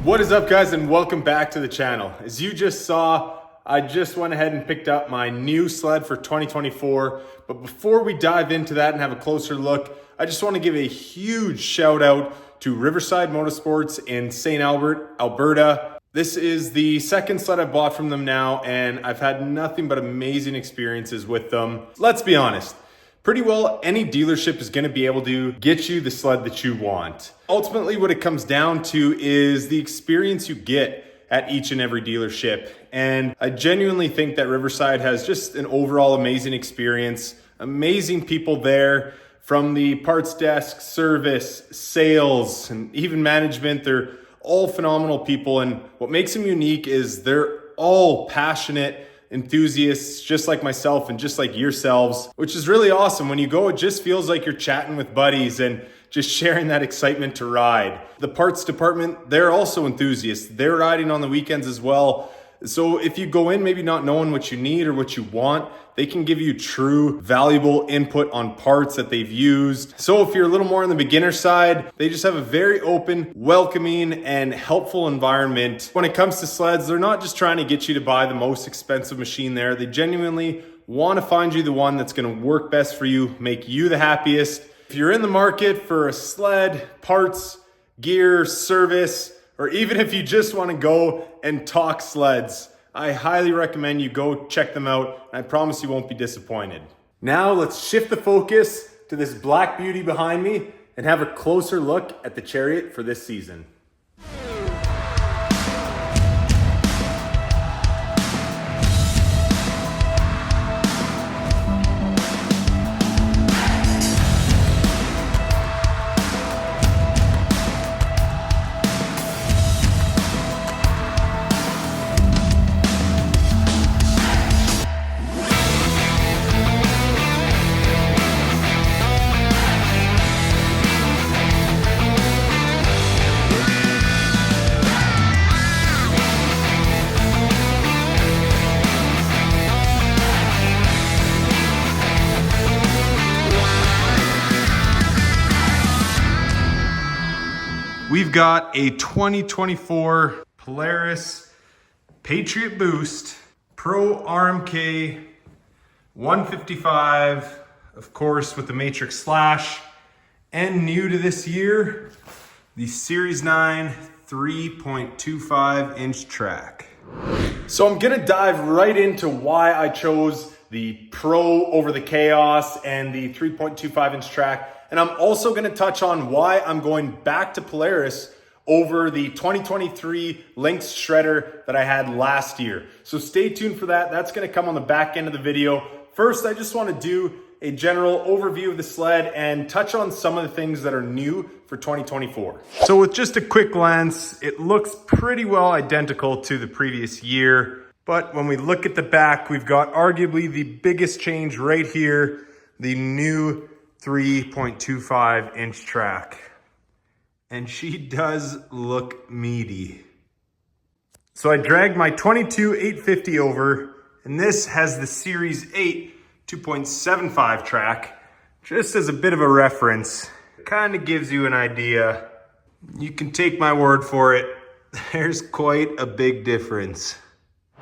What is up, guys, and welcome back to the channel. As you just saw, I just went ahead and picked up my new sled for 2024. But before we dive into that and have a closer look, I just want to give a huge shout out to Riverside Motorsports in St. Albert, Alberta. This is the second sled I bought from them now, and I've had nothing but amazing experiences with them. Let's be honest. Pretty well, any dealership is going to be able to get you the sled that you want. Ultimately, what it comes down to is the experience you get at each and every dealership. And I genuinely think that Riverside has just an overall amazing experience, amazing people there from the parts desk, service, sales, and even management. They're all phenomenal people. And what makes them unique is they're all passionate enthusiasts, just like myself and just like yourselves, which is really awesome. When you go, it just feels like you're chatting with buddies and just sharing that excitement to ride. The parts department, they're also enthusiasts. They're riding on the weekends as well. So if you go in maybe not knowing what you need or what you want, they can give you true valuable input on parts that they've used. So if you're a little more on the beginner side, they just have a very open, welcoming, and helpful environment. When it comes to sleds, they're not just trying to get you to buy the most expensive machine there. They genuinely want to find you the one that's going to work best for you, make you the happiest. If you're in the market for a sled, parts, gear, service, or even if you just want to go and talk sleds, I highly recommend you go check them out, and I promise you won't be disappointed. Now let's shift the focus to this black beauty behind me and have a closer look at the Chariot for this season. We've got a 2024 Polaris Patriot Boost Pro RMK 155, of course, with the Matrix Slash, and new to this year, the Series 9 3.25 inch track. So I'm gonna dive right into why I chose the Pro over the Chaos and the 3.25 inch track. And I'm also going to touch on why I'm going back to Polaris over the 2023 Lynx Shredder that I had last year. So stay tuned for that. That's going to come on the back end of the video. First, I just want to do a general overview of the sled and touch on some of the things that are new for 2024. So with just a quick glance, it looks pretty well identical to the previous year. But when we look at the back, we've got arguably the biggest change right here, the new 3.25 inch track. And she does look meaty. So I dragged my 22 850 over, and this has the Series 8 2.75 track, just as a bit of a reference. It kind of gives you an idea. You can take my word for it. There's quite a big difference.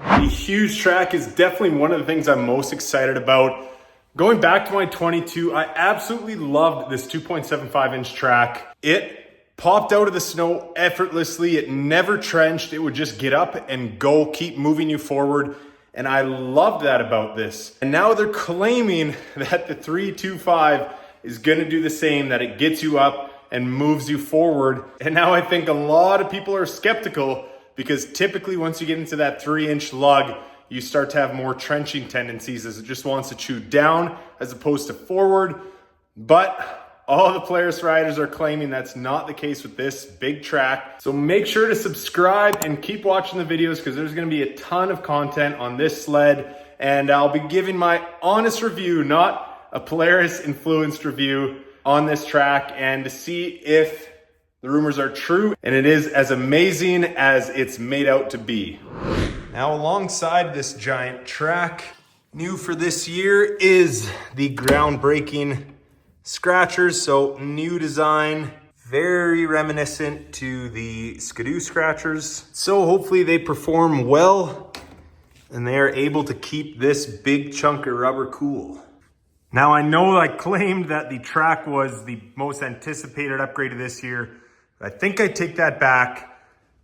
The huge track is definitely one of the things I'm most excited about. Going back to my 22, I absolutely loved this 2.75 inch track. It popped out of the snow effortlessly. It never trenched. It would just get up and go, keep moving you forward. And I loved that about this. And now they're claiming that the 3.25 is gonna do the same, that it gets you up and moves you forward. And now I think a lot of people are skeptical because typically once you get into that 3-inch lug, you start to have more trenching tendencies as it just wants to chew down as opposed to forward. But all the Polaris riders are claiming that's not the case with this big track. So make sure to subscribe and keep watching the videos because there's gonna be a ton of content on this sled. And I'll be giving my honest review, not a Polaris influenced review on this track, and to see if the rumors are true and it is as amazing as it's made out to be. Now, alongside this giant track, new for this year is the groundbreaking scratchers. So new design, very reminiscent to the Skidoo Scratchers. So hopefully they perform well and they are able to keep this big chunk of rubber cool. Now I know I claimed that the track was the most anticipated upgrade of this year. I think I take that back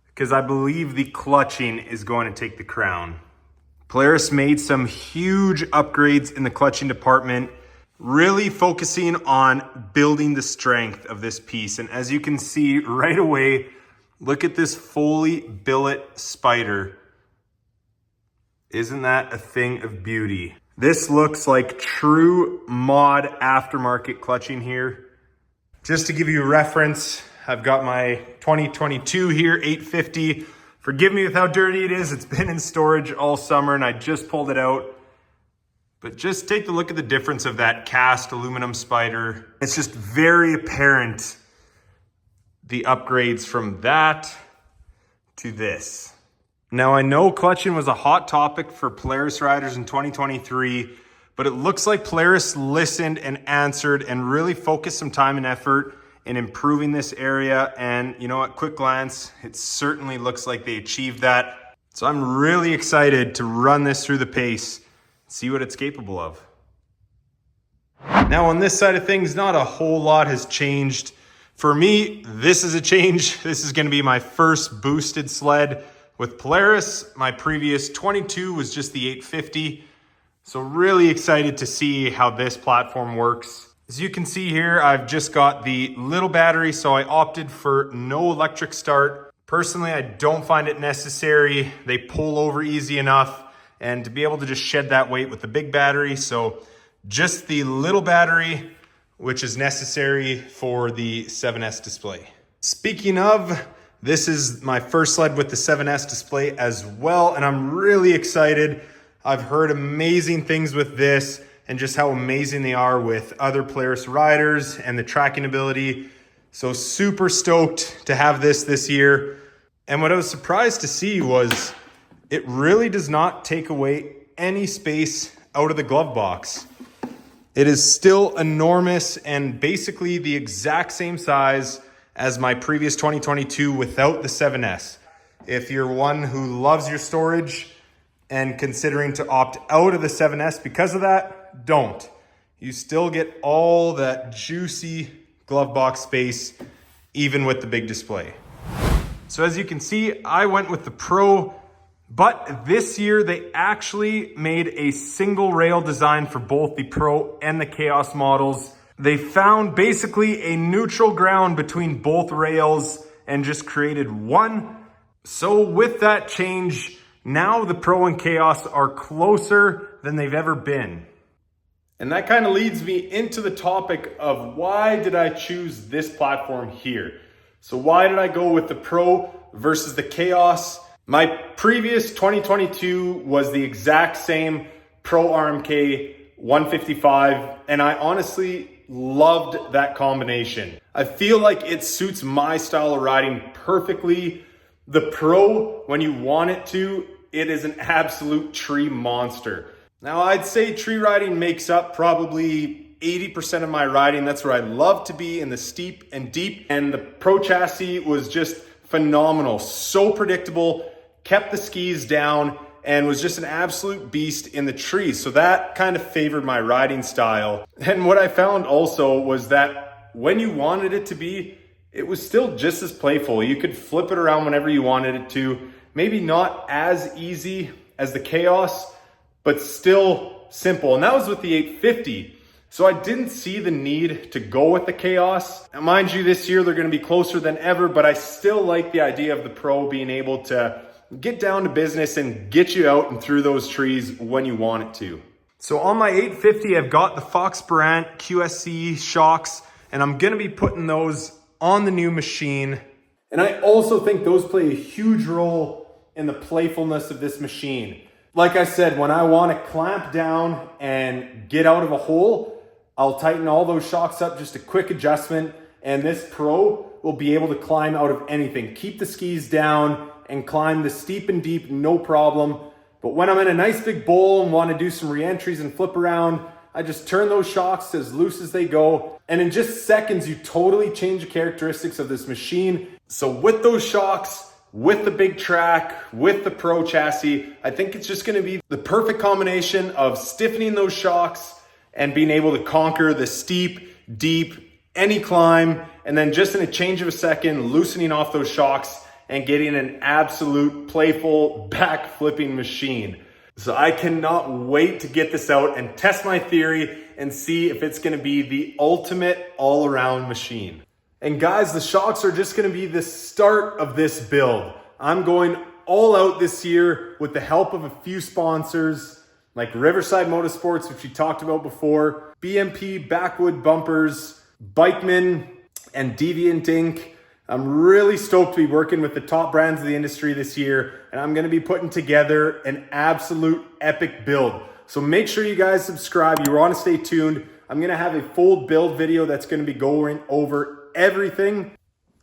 because I believe the clutching is going to take the crown. Polaris made some huge upgrades in the clutching department, really focusing on building the strength of this piece. And as you can see right away, look at this Foley billet spider. Isn't that a thing of beauty? This looks like true mod aftermarket clutching here. Just to give you a reference, I've got my 2022 here, 850. Forgive me with how dirty it is. It's been in storage all summer and I just pulled it out. But just take a look at the difference of that cast aluminum spider. It's just very apparent, the upgrades from that to this. Now I know clutching was a hot topic for Polaris riders in 2023, but it looks like Polaris listened and answered and really focused some time and effort in improving this area. And you know, at quick glance, it certainly looks like they achieved that. So I'm really excited to run this through the pace, see what it's capable of. Now on this side of things, not a whole lot has changed. For me, this is a change. This is gonna be my first boosted sled with Polaris. My previous 22 was just the 850. So really excited to see how this platform works. As you can see here, I've just got the little battery, so I opted for no electric start. Personally, I don't find it necessary. They pull over easy enough, and to be able to just shed that weight with the big battery. So just the little battery, which is necessary for the 7S display. Speaking of, this is my first sled with the 7S display as well, and I'm really excited. I've heard amazing things with this and just how amazing they are with other Polaris riders and the tracking ability. So super stoked to have this year. And what I was surprised to see was it really does not take away any space out of the glove box. It is still enormous and basically the exact same size as my previous 2022 without the 7S. If you're one who loves your storage and considering to opt out of the 7S because of that, don't. You still get all that juicy glove box space, even with the big display. So as you can see, I went with the Pro, but this year they actually made a single rail design for both the Pro and the Chaos models. They found basically a neutral ground between both rails and just created one. So with that change, now the Pro and Chaos are closer than they've ever been. And that kind of leads me into the topic of why did I choose this platform here? So why did I go with the Pro versus the Chaos? My previous 2022 was the exact same Pro RMK 155, and I honestly loved that combination. I feel like it suits my style of riding perfectly. The Pro, when you want it to, it is an absolute tree monster. Now I'd say tree riding makes up probably 80% of my riding. That's where I love to be, in the steep and deep. And the Pro chassis was just phenomenal. So predictable, kept the skis down, and was just an absolute beast in the trees. So that kind of favored my riding style. And what I found also was that when you wanted it to be, it was still just as playful. You could flip it around whenever you wanted it to. Maybe not as easy as the Chaos, but still simple. And that was with the 850. So I didn't see the need to go with the Chaos. Now, mind you, this year they're gonna be closer than ever, but I still like the idea of the Pro being able to get down to business and get you out and through those trees when you want it to. So on my 850, I've got the Fox Brant QSC shocks, and I'm gonna be putting those on the new machine. And I also think those play a huge role in the playfulness of this machine. Like I said, when I want to clamp down and get out of a hole, I'll tighten all those shocks up, just a quick adjustment, and this Pro will be able to climb out of anything. Keep the skis down and climb the steep and deep, no problem. But when I'm in a nice big bowl and want to do some re-entries and flip around, I just turn those shocks as loose as they go. And in just seconds, you totally change the characteristics of this machine. So with those shocks, with the big track, with the Pro chassis, I think it's just gonna be the perfect combination of stiffening those shocks and being able to conquer the steep, deep, any climb, and then just in a change of a second, loosening off those shocks and getting an absolute playful back flipping machine. So I cannot wait to get this out and test my theory and see if it's gonna be the ultimate all-around machine. And guys, the shocks are just gonna be the start of this build. I'm going all out this year with the help of a few sponsors like Riverside Motorsports, which we talked about before, BMP Backwood Bumpers, Bikeman, and Deviant Inc. I'm really stoked to be working with the top brands of the industry this year, and I'm gonna be putting together an absolute epic build. So make sure you guys subscribe. You wanna stay tuned. I'm gonna have a full build video that's gonna be going over everything.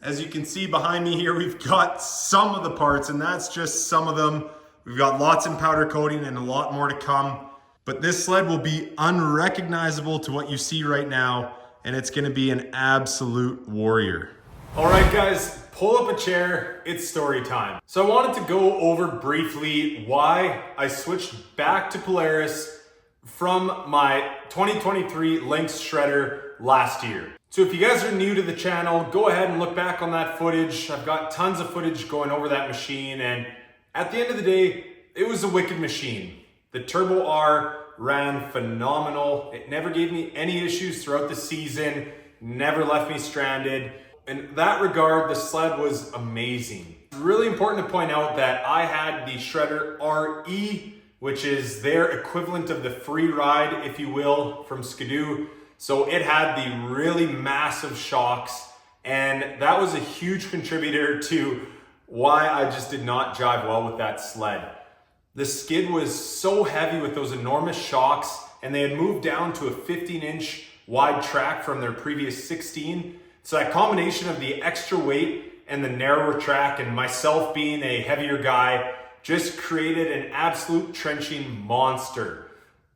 As you can see behind me here, we've got some of the parts, and that's just some of them. We've got lots in powder coating and a lot more to come. But this sled will be unrecognizable to what you see right now, and it's gonna be an absolute warrior. All right, guys, pull up a chair. It's story time. So I wanted to go over briefly why I switched back to Polaris from my 2023 Lynx shredder last year. So if you guys are new to the channel, go ahead and look back on that footage. I've got tons of footage going over that machine, and at the end of the day, it was a wicked machine. The Turbo R ran phenomenal. It never gave me any issues throughout the season, never left me stranded. In that regard, the sled was amazing. It's really important to point out that I had the Shredder RE, which is their equivalent of the Free Ride, if you will, from Skidoo. So it had the really massive shocks, and that was a huge contributor to why I just did not jive well with that sled. The skid was so heavy with those enormous shocks, and they had moved down to a 15-inch wide track from their previous 16. So that combination of the extra weight and the narrower track, and myself being a heavier guy, just created an absolute trenching monster.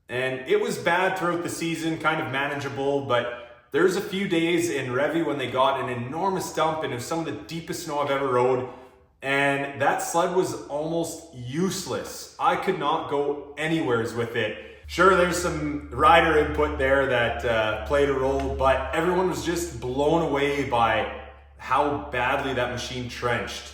And it was bad throughout the season, kind of manageable, but there's a few days in Revy when they got an enormous dump, and it was some of the deepest snow I've ever rode, and that sled was almost useless. I could not go anywheres with it. Sure, there's some rider input there that played a role, but everyone was just blown away by how badly that machine trenched.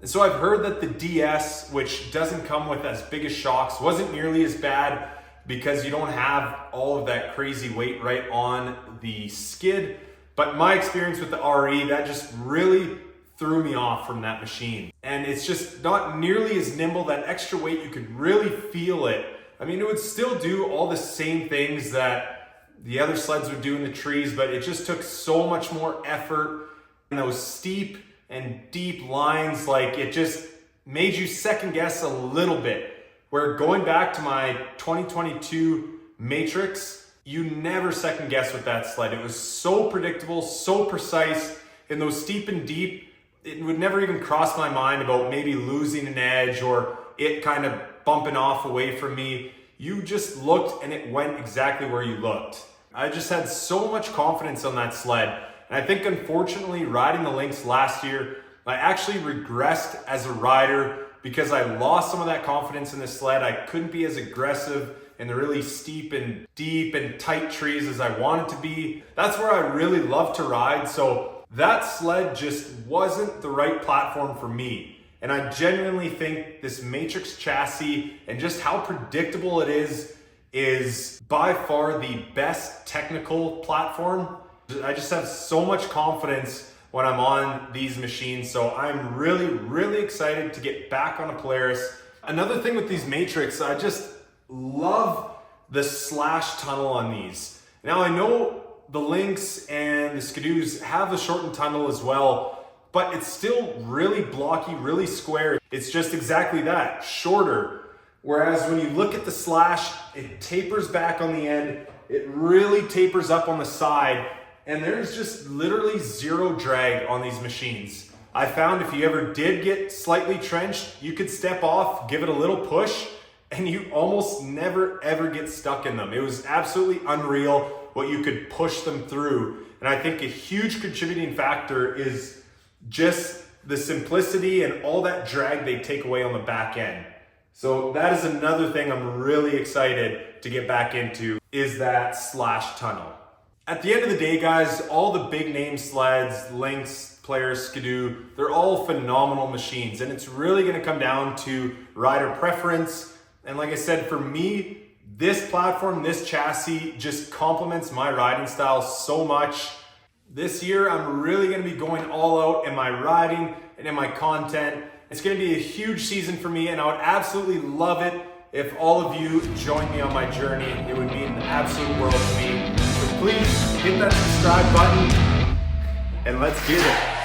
And so I've heard that the DS, which doesn't come with as big as shocks, wasn't nearly as bad because you don't have all of that crazy weight right on the skid. But my experience with the RE, that just really threw me off from that machine. And it's just not nearly as nimble. That extra weight, you could really feel it. I mean, it would still do all the same things that the other sleds would do in the trees, but it just took so much more effort. And those steep and deep lines, like it just made you second guess a little bit. Where going back to my 2022 Matrix, you never second guess with that sled. It was so predictable, so precise. In those steep and deep, it would never even cross my mind about maybe losing an edge or it kind of bumping off away from me. You just looked and it went exactly where you looked. I just had so much confidence on that sled. And I think unfortunately riding the Lynx last year, I actually regressed as a rider because I lost some of that confidence in the sled. I couldn't be as aggressive in the really steep and deep and tight trees as I wanted to be. That's where I really love to ride. So that sled just wasn't the right platform for me. And I genuinely think this Matrix chassis and just how predictable it is by far the best technical platform. I just have so much confidence when I'm on these machines. So I'm really, really excited to get back on a Polaris. Another thing with these Matrix, I just love the slash tunnel on these. Now I know the Lynx and the Skidoos have a shortened tunnel as well, but it's still really blocky, really square. It's just exactly that, shorter. Whereas when you look at the slash, it tapers back on the end. It really tapers up on the side. And there's just literally zero drag on these machines. I found if you ever did get slightly trenched, you could step off, give it a little push, and you almost never ever get stuck in them. It was absolutely unreal what you could push them through. And I think a huge contributing factor is just the simplicity and all that drag they take away on the back end. So that is another thing I'm really excited to get back into, is that slash tunnel. At the end of the day, guys, all the big name sleds, Lynx, Polaris, Skidoo, they're all phenomenal machines, and it's really gonna come down to rider preference. And like I said, for me, this platform, this chassis just complements my riding style so much. This year, I'm really gonna be going all out in my riding and in my content. It's gonna be a huge season for me, and I would absolutely love it if all of you join me on my journey. It would mean the absolute world to me. So please hit that subscribe button and let's get it.